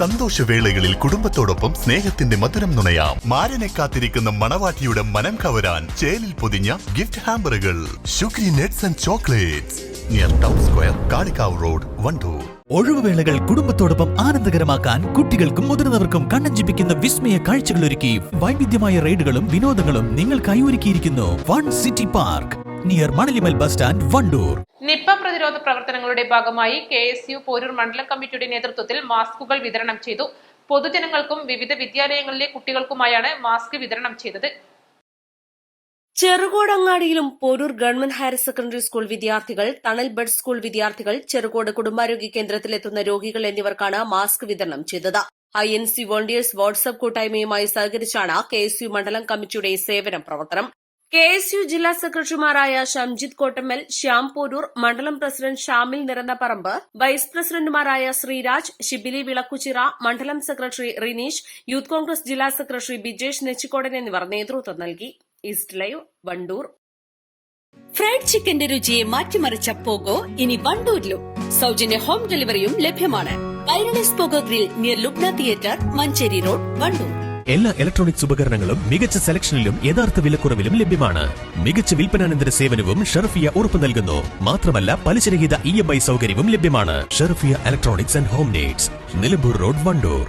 സന്തോഷവേളകളിൽ കുടുംബത്തോടൊപ്പം സ്നേഹത്തിന്റെ മധുരം നുണയാം. മാരനെ കാത്തിരിക്കുന്ന മണവാട്ടിയുടെ മനം കവരാൻ ചേലിൽ പൊതിഞ്ഞ ഗിഫ്റ്റ് ഹാമ്പറുകൾ. Shukri nuts and chocolates near town square, Kalikavu road, Wandoor. ഒഴിവുവേളകൾ കുടുംബത്തോടൊപ്പം ആനന്ദകരമാക്കാൻ കുട്ടികൾക്കും മുതിർന്നവർക്കും കണ്ണഞ്ചിപ്പിക്കുന്ന വിസ്മയ കാഴ്ചകൾ ഒരുക്കി വൈവിധ്യമായ റൈഡുകളും വിനോദങ്ങളും നിങ്ങൾക്കായി ഒരുക്കിയിരിക്കുന്നു one city park near Manalimal bus stand, Wandoor. Nipah പ്രതിരോധ പ്രവർത്തനങ്ങളുടെ ഭാഗമായി KSU പോരൂർ മണ്ഡലം കമ്മിറ്റിയുടെ നേതൃത്വത്തിൽ മാസ്കുകൾ വിതരണം ചെയ്തു. പൊതുജനങ്ങൾക്കും വിവിധ വിദ്യാലയങ്ങളിലെ കുട്ടികൾക്കുമായാണ് മാസ്ക് വിതരണം ചെയ്തത്. ചെറുകോടങ്ങാടിയിലും Poroor government higher secondary school വിദ്യാർത്ഥികൾ, തണൽ ബഡ് സ്കൂൾ വിദ്യാർത്ഥികൾ, ചെറുകോട് കുടുംബാരോഗ്യ കേന്ദ്രത്തിലെത്തുന്ന രോഗികൾ എന്നിവർക്കാണ് മാസ്ക് വിതരണം ചെയ്തത്. INC വോളണ്ടിയേഴ്സ് വാട്സ്ആപ്പ് കൂട്ടായ്മയുമായി സഹകരിച്ചാണ് KSU മണ്ഡലം കമ്മിറ്റിയുടെ സേവന പ്രവർത്തനം. KSU ജില്ലാ സെക്രട്ടറിമാരായ ഷംജിത് കോട്ടമ്മൽ, ശ്യാം പോരൂർ, മണ്ഡലം പ്രസിഡന്റ് ഷാമിൽ നിറന്നപ്പറമ്പ്, വൈസ് പ്രസിഡന്റുമാരായ ശ്രീരാജ്, ഷിബിലി വിളക്കുച്ചിറ, മണ്ഡലം സെക്രട്ടറി റിനീഷ്, യൂത്ത് കോൺഗ്രസ് ജില്ലാ സെക്രട്ടറി ബിജേഷ് നെച്ചിക്കോടൻ എന്നിവർ നേതൃത്വം നൽകി. East live, Wandoor. ഫ്രൈഡ് ചിക്കന്റെ രുചിയെ മാറ്റിമറിച്ച പോഗോ ഇനി വണ്ടൂരിലും. സൗജന്യ ഹോം ഡെലിവറിയും ലഭ്യമാണ്. Kairali's pogo grill near Lubna theatre, Manjeri road, Wandoor. എല്ലാ ഇലക്ട്രോണിക്സ് ഉപകരണങ്ങളും മികച്ച സെലക്ഷനിലും യഥാർത്ഥ വിലക്കുറവിലും ലഭ്യമാണ്. മികച്ച വിൽപ്പനാനന്തര സേവനവും ഷെർഫിയ ഉറപ്പു നൽകുന്നു. മാത്രമല്ല, പലിശരഹിത EMI സൗകര്യവും ലഭ്യമാണ്. Sherfiya electronics and home needs, Nilambur road, Wandoor.